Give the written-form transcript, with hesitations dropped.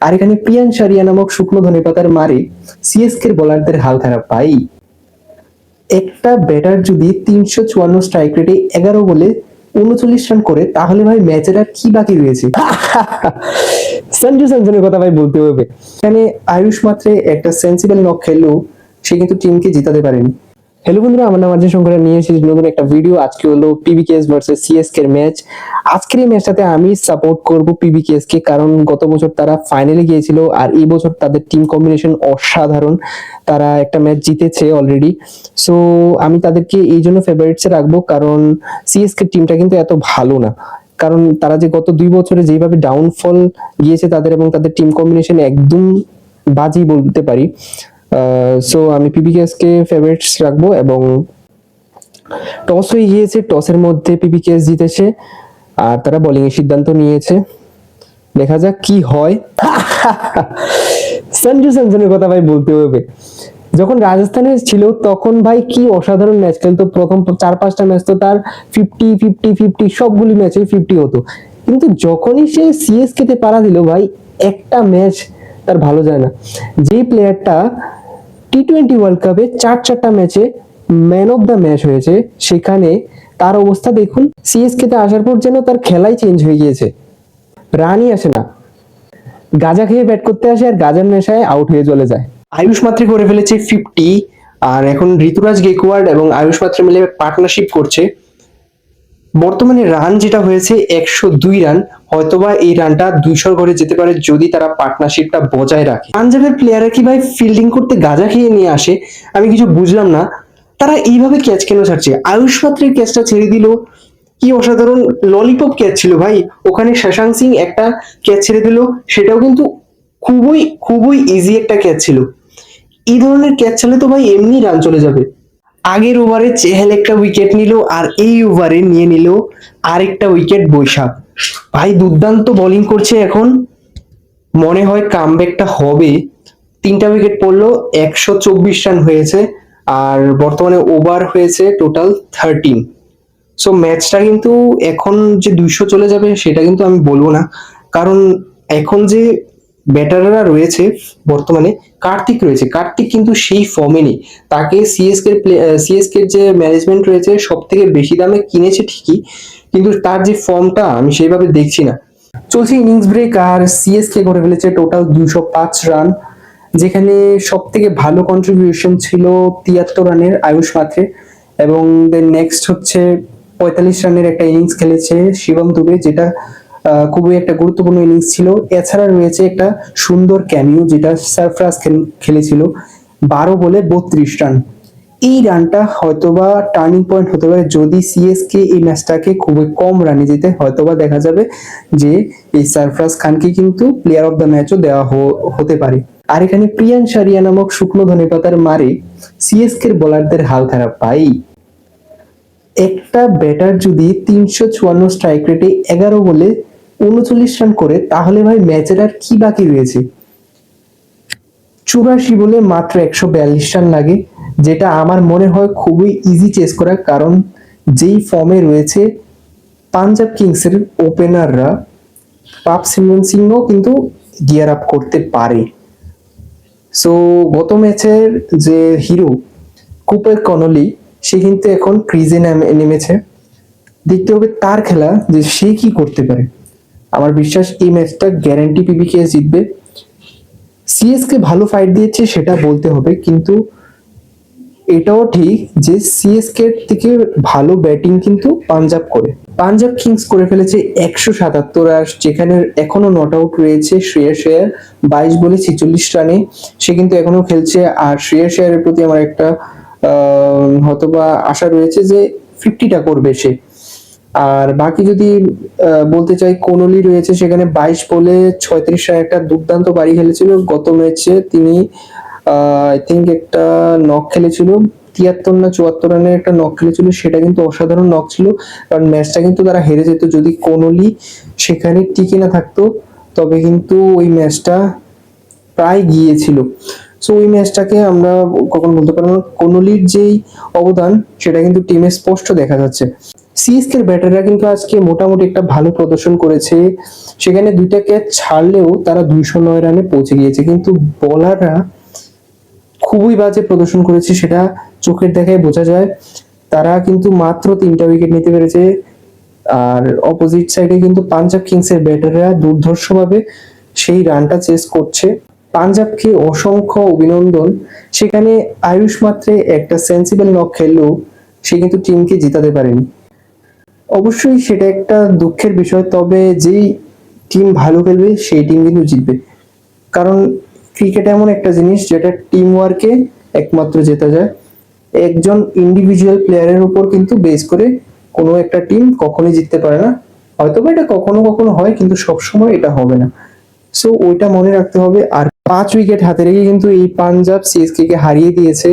আর এখানে প্রিয়ান সারিয়া নামক শুকনো ধনেপাতার মারে সিএসকে বোলারদের হাল খারাপ ভাই। একটা ব্যাটার যদি 354 স্ট্রাইক রেটে 11 বলে 39 রান করে তাহলে ভাই ম্যাচের আর কি বাকি রয়েছে। সঞ্জু স্যামসনের কথা ভাই বলতে হবে। এখানে আয়ুষ মাত্রে একটা সেন্সিবল নক খেললেও সে কিন্তু টিমকে জিতাতে পারেনি। হ্যালো বন্ধুরা, আমার নাম অর্জুন শঙ্কর, নিয়ে এসেছি নতুন একটা ভিডিও। আজকে হলো পিবিকেএস ভার্সেস সিএসকে এর ম্যাচ। আজকের এই ম্যাচটাতে আমি সাপোর্ট করব পিবিকেএস কে, কারণ গত বছর তারা ফাইনালে গিয়েছিল আর এই বছর তাদের টিম কম্বিনেশন অসাধারণ। তারা একটা ম্যাচ জিতেছে অলরেডি। সো আমি তাদেরকে এই জন্য ফেভারিটসে রাখবো, কারণ সিএসকে টিমটা কিন্তু এত ভালো না। কারণ তারা যে গত 2 বছরে যেভাবে ডাউনফল গিয়েছে তাদের, এবং তাদের টিম কম্বিনেশন একদম বাজি বলতে পারি। সো আমি পিবিকেএস কে ফেভারিটস রাখবো। এবং টস হয়ে গিয়েছে, টসের মধ্যে পিবিকেএস জিতেছে আর তারা বোলিং এর সিদ্ধান্ত নিয়েছে। দেখা যাক কি হয়। সঞ্জু স্যামসনের কথা ভাই বলতে হবে। যখন রাজস্থানে ছিল তখন ভাই কি অসাধারণ ম্যাচ খেলতো। প্রথম 4-5টা ম্যাচ তো তার 50-50-50 সবগুলি ম্যাচে 50 হতো। কিন্তু যখনই সে সিএসকে তে পাড়া দিল ভাই, একটা ম্যাচ তার ভালো যায় না। যে প্লেয়ারটা টি-20 ওয়ার্ল্ড কাপে 4-4টা ম্যাচে ম্যান অফ দ্য ম্যাচ হয়েছে, সেখানে তার অবস্থা দেখুন। সিএসকে তে আসার পর যেন তার খেলাই চেঞ্জ হয়ে গিয়েছে, রানই আসে না। গাঁজা খেয়ে ব্যাট করতে আসে আর গাঁজার নেশায় আউট হয়ে চলে যায়। আয়ুষ মাত্রে করে ফেলেছে 50, আর এখন ঋতুরাজ গেকওয়ার্ড এবং আয়ুষ মাত্রে মিলে পার্টনারশিপ করছে। বর্তমানে রান যেটা হয়েছে 102 রান, হয়তোবা এই রানটা 200 ঘরে যেতে পারে যদি তারা পার্টনারশিপটা বজায় রাখে। পাঞ্জাবের প্লেয়াররা কি ভাই ফিল্ডিং করতে গাঁজা খেয়ে নিয়ে আসে? আমি কিছু বুঝলাম না। তারা এইভাবে ক্যাচ কেন ছাড়ছে? আয়ুষ মাত্রের ক্যাচটা ছেড়ে দিল, কি অসাধারণ ললিপপ ক্যাচ ছিল ভাই। ওখানে শশাঙ্ক সিং একটা ক্যাচ ছেড়ে দিল, সেটাও কিন্তু খুবই খুবই ইজি একটা ক্যাচ ছিল। এই ধরনের ক্যাচ ছাড়লে তো ভাই এমনি রান চলে যাবে। আগের ওভারে চেহেল একটা উইকেট নিল আর এই ওভারে নিয়ে নিল আরেকটা উইকেট বৈশাখ। ভাই দুর্দান্ত বোলিং করছে এখন, মনে হয় কামব্যাকটা হবে। 3টা উইকেট পড়লো, 124 রান হয়েছে, আর বর্তমানে ওভার হয়েছে টোটাল 13। সো ম্যাচটা কিন্তু এখন যে 200 চলে যাবে সেটা কিন্তু আমি বলবো না, কারণ এখন যে ব্যাটাররা রয়েছে বর্তমানে, কার্তিক কিন্তু সেই ফর্মে নেই। তাকে সিএসকে যে ম্যানেজমেন্ট রয়েছে সব থেকে বেশি দামে কিনেছে ঠিকই, কিন্তু তার যে ফর্মটা আমি সেইভাবে দেখছি না। চলছে ইনিংস ব্রেক আর সিএসকে করে ফেলেছে টোটাল 205 রান, যেখানে সব থেকে ভালো কন্ট্রিবিউশন ছিল 73 রানের আয়ুষ মাত্রে। এবং দেন নেক্সট হচ্ছে 45 রানের একটা ইনিংস খেলেছে শিবম দুবে, যেটা খুবই একটা গুরুত্বপূর্ণ ইনিংস ছিল। এছাড়া রয়েছে একটা সুন্দর ক্যামিও যেটা সারফরাজ খেলেছিল, 12 বলে 32 রান। এই রানটা হয়তোবা টার্নিং পয়েন্ট হতে পারে যদি সিএসকে এই ম্যাচটাকে খুবই কম রানে জিতে। হয়তোবা দেখা যাবে যে এই সারফরাজ খানকে কিন্তু প্লেয়ার অফ দ্য ম্যাচও দেওয়া হতে পারে। আর এখানে প্রিয়ান সারিয়া নামক শুকনো ধনেপাতার মারে সিএসকে বোলারদের হাল খারাপ ভাই। একটা ব্যাটার যদি 354 স্ট্রাইক রেটে 11 বলে 39 রান করে তাহলে ভাই ম্যাচের আর কি বাকি রয়েছে। 84 বলে মাত্র 142 রান লাগে, যেটা আমার মনে হয় খুবই ইজি চেস করা, কারণ যেই ফর্মে রয়েছে পাঞ্জাব কিংসের ওপেনাররা, পাপ সিমরন সিংও কিন্তু গিয়ার আপ করতে পারে। সো গত ম্যাচের যে হিরো কুপার কনলি, সে কিন্তু এখন ক্রিজে নেমেছে। দেখতে হবে তার খেলা যে সে কি করতে পারে। আমার বিশ্বাস এই ম্যাচটা গ্যারান্টি পিবিকেএস জিতবে। সিএসকে ভালো ফাইট দিয়েছে সেটা বলতে হবে, কিন্তু এটাও ঠিক যে সিএসকে থেকে ভালো ব্যাটিং কিন্তু পাঞ্জাব করে। পাঞ্জাব কিংস করে ফেলেছে 177, আর যেখানে এখনো নট আউট রয়েছে শ্রেয়াস আয়ার 22 বলে 46 রানে, সে কিন্তু এখনো খেলছে। আর শ্রেয়াস আয়ারের প্রতি আমার একটা হয়তোবা আশা রয়েছে যে 50টা করবে সে। আর বাকি যদি বলতে চাই, কোনলি রয়েছে সেখানে 22 বলে 36 রানে একটা দুর্দান্ত বাড়ি খেলেছিল। গত ম্যাচে তিনি আই থিঙ্ক একটা নক খেলেছিল, 73 না 74 রানের একটা নক খেলেছিল, সেটা কিন্তু অসাধারণ নক ছিল। কারণ ম্যাচটা কিন্তু তারা হেরে যেত যদি কোনলি সেখানে টিকে না থাকতো, তবে কিন্তু ওই ম্যাচটা প্রায় গিয়েছিল। সো ওই ম্যাচটাকে আমরা কখন বলতে পারবো না। কোহলির যেই অবদান সেটা কিন্তু টিমে স্পষ্ট দেখা যাচ্ছে। সিএসকে ব্যাটাররা কিন্তু আজকে মোটামুটি একটা ভালো প্রদর্শন করেছে, সেখানে 2টা ক্যাচ ছাড়লেও তারা 209 রানে পৌঁছে গিয়েছে, কিন্তু বোলাররা খুবই বাজে প্রদর্শন করেছে, সেটা চোখের দেখায় বোঝা যায়। তারা কিন্তু মাত্র 3টা উইকেট নিতে পেরেছে। আর অপোজিট সাইডে কিন্তু পাঞ্জাব কিংস এর ব্যাটাররা দুর্ধর্ষভাবে সেই রানটা চেস করছে। পাঞ্জাবকে অসংখ্য অভিনন্দন, সেখানে আয়ুষ মাত্রে একটা সেন্সিবল নক খেললেও সে কিন্তু টিমকে জিতাতে পারেনি। অবশ্যই সেটা একটা দুঃখের বিষয়, তবে যেই টিম ভালো খেলবে সেই টিম কিন্তু জিতবে, কারণ ক্রিকেট এমন একটা জিনিস যেটা টিম ওয়ার্কে একমাত্র জেতা যায়। একজন ইন্ডিভিজুয়াল প্লেয়ারের উপর কিন্তু বেস করে কোনো একটা টিম কখনোই জিততে পারে না। হয়তো বা এটা কখনো কখনো হয়, কিন্তু সবসময় এটা হবে না। সো ওইটা মনে রাখতে হবে। আর 5 উইকেট হাতে রেখে কিন্তু এই পাঞ্জাব সিএসকে কে হারিয়ে দিয়েছে।